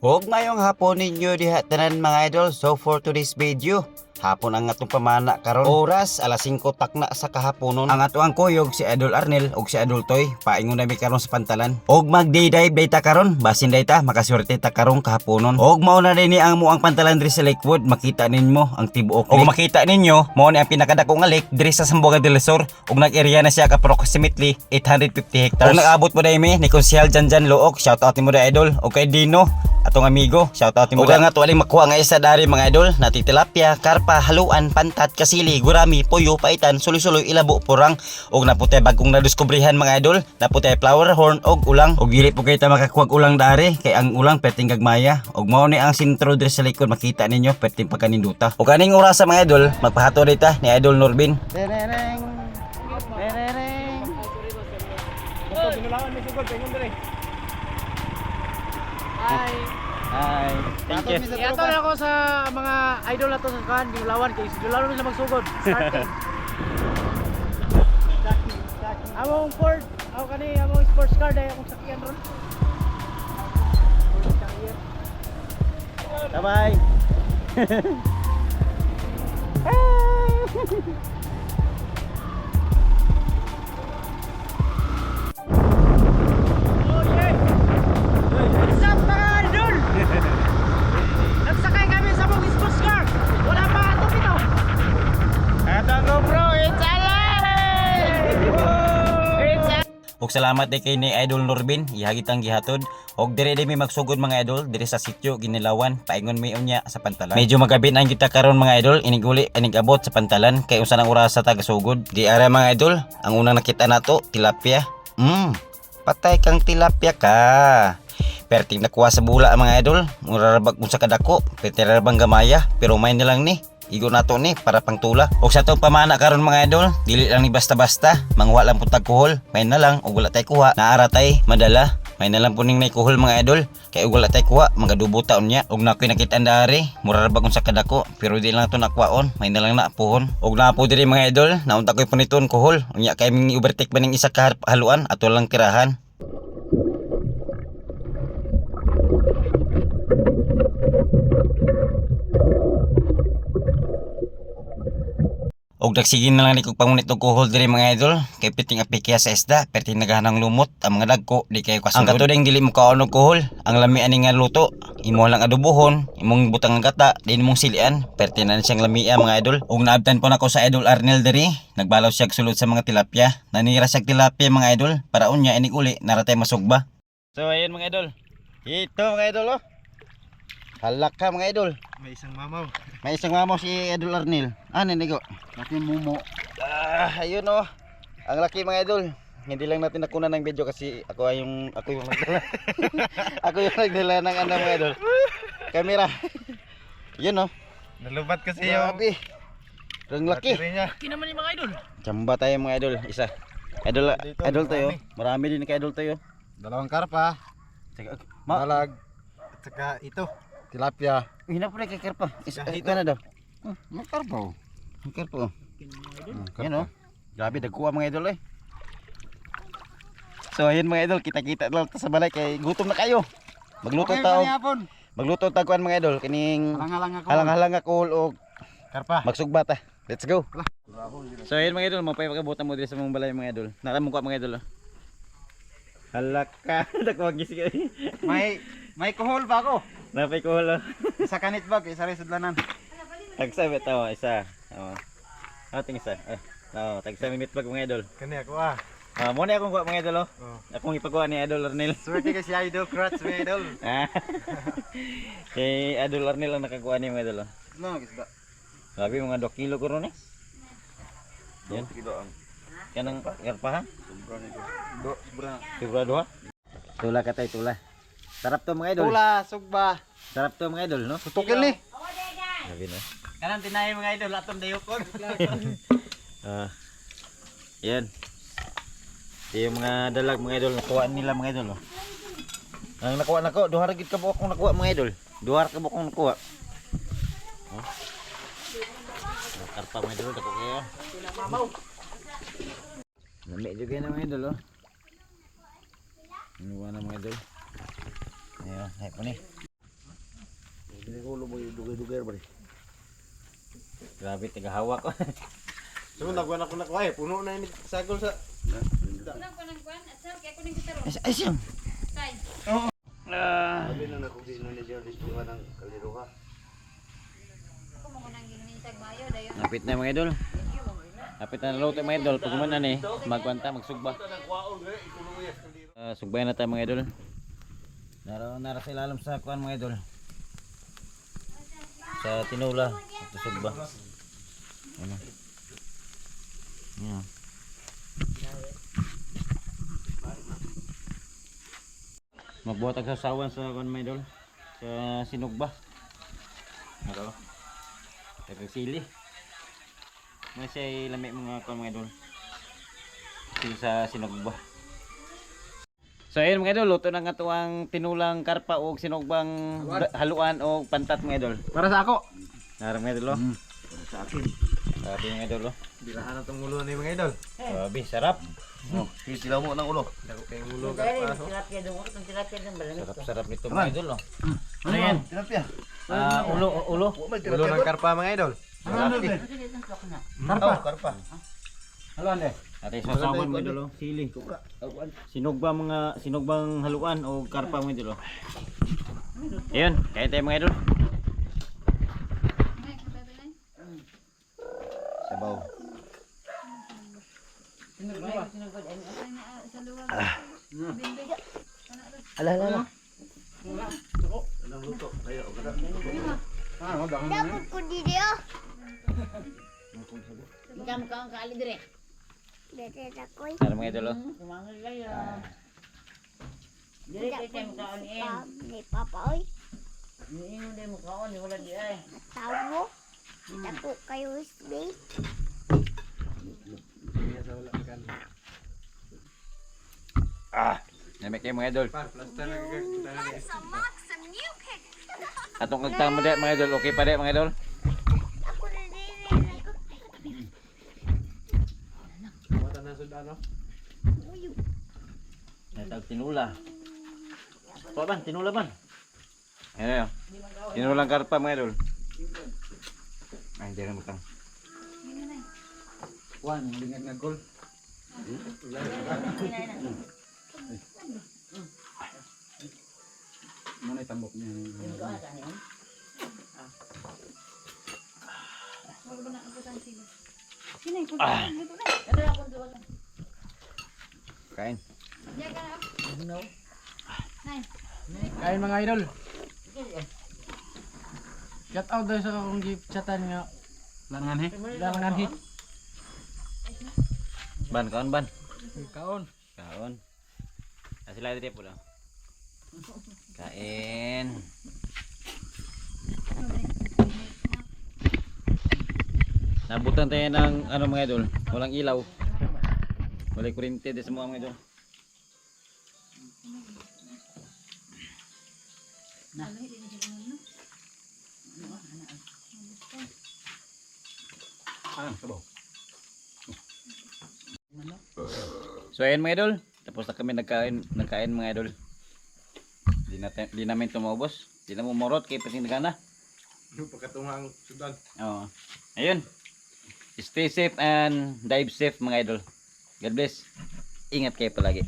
Huwag mayong hapon ninyo diha tanan mga idol. So for today's video, hapon ang atong pamana karon. Oras alas 5 takna sa kahaponon. Ang atoang kuyog si Idol Arnel ug si Idol Toy paingon nami karon sa pantalan. Og mag day dive data karon, basin data makaswerte ta karon kahaponon. Og mao na dinhi ang muang pantalan diri sa Lakewood, makita ninyo ang tibuok. Og makita ninyo mao ni ang pinakadako nga lake diri sa Sambuanga del Sur ug nag-area na siya ka approximately 850 hectares. Og nag-abot mo daymi ni Konsehal Janjan Look, shout out mo da idol. Og kay Dino atong amigo, shout out mo. Ug nga tuwaling makuha nga isa dari mga idol, nati tilapia, karpa, haluan, pantat, kasili, gurami, puyo, paitan, suloy-suloy, ilabo, purang. Og naputay bagong nadiskubrihan mga idol, naputay flower horn og ulang. Og dili po kita makakuha ulang dari kay ang ulang perting gagmaya. Og mao ni ang sentro diri sa likod, makita ninyo perting pagkaninduta. Og kaning oras sa mga idol, magpahato dita ni Idol Norbin. Derereng. Derereng. Binulawan may sugod sa inyo dire. Hi. Hi. Thank you. Iato na ako sa mga idol nato sa kan Binulawan kay Binulawan na magsugod. Starting. Among Ford, ako kani among sports car dai akong sakyan ron. Bye-bye. What's up mga idol? Nagsakay kami sa mga sports car. Wala pa ato dito. Eto GoPro, it's alive! Og salamat din kay ni Idol Norbin, ihagit ang gihatod. Og dire mi magsugod mga idol diri sa sitio Ginilawan, paingon mi unya sa pantalan. Medyo magabin ang kita karon mga idol, iniguli inig abot sa pantalan kay usa nang oras sa tagasugod. Di ara mga idol, ang unang nakita nato tilapia. Patay kang tilapia ka. Perting nakuha sa bula mga idol, murarabag mo sa kadako, peterabang gamaya, pero may nilang ni. Igo nato ni para pang tula. Og sa tong pamana karon mga idol, dili lang ni basta-basta, mangwa lang pud tagkuhol. May na lang og wala tay kuha, naara tay madala. May na lang puning nay kuhol mga idol, kay og wala tay kuha, magadubo taon niya. Og nakoy nakita andari, murarabag sa kadako, pero di lang to nakwaon, may na lang na puhon. Og napo diri mga idol, naunta koy puniton kuhol. Unya kay ming overtake maning isa ka haluan ato lang tirahan. Og nagsigin na lang ni kog pangunit og kuhol diri mga idol, kay piting apikya sa isda, perting naghanang lumot ang mga dagko di kay kasugod. Ang katuding dili mo kaon og kuhol, ang lami ani nga luto, imo lang adobohon, imong butang nga gata, din mong silian, perting na siyang lamia mga idol. Og naabtan po nako sa Idol Arnel diri, nagbalaw siya sulod sa mga tilapia, nanira siya tilapia mga idol, para unya inig uli naratay masugba. So ayun mga idol. Ito mga idol oh. Halak ka mga idol. May isang mamaw. May isang mamaw si Idol Arnel. Ano nigo? Laki mumo. Ayun oh. Ang laki mga idol. Hindi lang natin nakuha ng video kasi ako yung nagdala. Ako yung nagdala ng ano mga idol. Camera. Yun oh. Nalubat kasi yung Grabe. Ang laki. battery niya. Laki naman ni mga idol. Chamba tayo mga idol. Isa. Idol, Dito, idol tayo. marami. Marami din kay idol tayo. Dalawang karpa, dalag, at saka ito, tilapia. Hinap na kay karpa. Isa Dito. ito na daw. May karpa oh. Ang karpa oh. Karpa. Yan oh. Grabe dagkuha mga idol eh. So ayun mga idol, kita-kita lang ta sa balay kay gutom na kayo. Magluto Okay, tao. panihapon. Magluto ta kuan mga idol kining Halang-halang ako. halang-halang ako og Karpa. magsugba ta. Let's go. So ayun mga idol, mapay pagkabutan mo diri sa mong balay mga idol. Nara mo mga idol. Oh. Halaka, dako gisig. May kuhol pa ako. Napay ko holo. Isa kanit bag, isa rin sudlanan. Tagsa bitaw isa. Oh. Ating isa. Tagsa meat bag mga idol. Kani ako ah. Mo ni akong kuha mga idol oh. Oh. Akong ipagawa ni Idol Arnel. Swerte ka si Idol Crutch, mga idol. Ah. Kay Idol Arnel ang nakakuha ni mga idol. Oh. No, gisda. Grabe mga 2 kilo ko ron eh. Yan. Kiloan. Kanang karpa ha? Sobra nito. Sobra. Sigurado ha? Tula ka tay tula. Sarap to mga idol. Tula, sugba. Sarap to mga idol no? Tutukil ni. Grabe no. Kanan tinay mga idol aton dayokon. Yan. Yung mga dalag mga idol nakuha nila mga idol oh. Ang nakuha nako, 2 ra gid ka buok kong nakuha mga idol. 2 ra ka buok kong nakuha. Oh. Karpa mga idol dako kayo. Mamaw. Nami juga na mga idol oh. Ano na mga idol. Ayan, hay pa ni. ulo mo yung dugay-dugay ba? Grabe tagahawak ko. Sunod nagwan ako na puno na ini sagol sa. Kunang kuan, asal kaya kuning gitaro. Ay siyam. Tay. Sabi na nakubi na ni Jerry Diwa ng kaliruha. Ako mo nang ginintag mayo dayon. Napit na mga idol. Napit na naluto mga idol. Pag na ni, magkwanta, magsugba. Sugbay na tayo mga idol. Nara sa ilalim sa kuan mga idol. Sa tinula. Ito sugba. Ano? Yan. Magbuhat ang sasawan sa kuan mga idol. Sa sinugba. Ano? Sa sili. May siya lami mga kuan mga idol. Sili sa sinugba. So ayun mga idol, luto na nga tuwang tinulang karpa o sinugbang haluan o pantat mga idol. Para sa ako. Narang mga idol oh. Sa akin. Sabi mga idol oh. Bilahan na tong ulo ni mga idol. Sabi, sarap. Oh, sisilaw mo ng ulo. Dako kay ulo ka pa. Sarap-sarap nito mga idol oh. Ano yan? Tilapia. Ulo. Ulo ng karpa mga idol. Karpa. Karpa. Haluan de. Ate sasawan mga idol oh. Sili. Sinugbang haluan o karpa mga idol oh. Ayun, kaya tayo mga idol. Sabaw. Ala. Anong luto? Kayo, kada. Dapat ko di dia. Kamu kaon ka ali dire. Dede takoy. Sarap mga idol oh. Kumangal kayo. Dire kay tay mo kaon en. Ni papa oy. Ni mo day mo kaon ni wala di ay. Tawo. Dako kayo isbi. Namay kayo mga idol. Plaster na ka. Atong kagtama di mga idol. Okay pa di mga idol. Ako na dire. Wata na sudano. Natag tinula. Pa ban, tinula ban. Ayan. Tinulang karpa mga idol. Ay, hindi na matang. Wan, lingan nga gol. Muna itambok niya. Kain. Kain mga idol. Shout out daw sa akong chatan nga Langan he. langan hit. Ban, kaon ban. Kaon. Kaon. Sila dito po lang. Kain. Nabutan tayo ng ano mga idol. Walang ilaw. Walang kuryente din sa mga idol. So ayan mga idol, tapos na kami nagkain mga idol. Di namin tumubos. Di na mumurot kay pating nagana. Yung pagkatungang sudan. Oo. Ayun. Stay safe and dive safe mga idol. God bless. Ingat kayo palagi.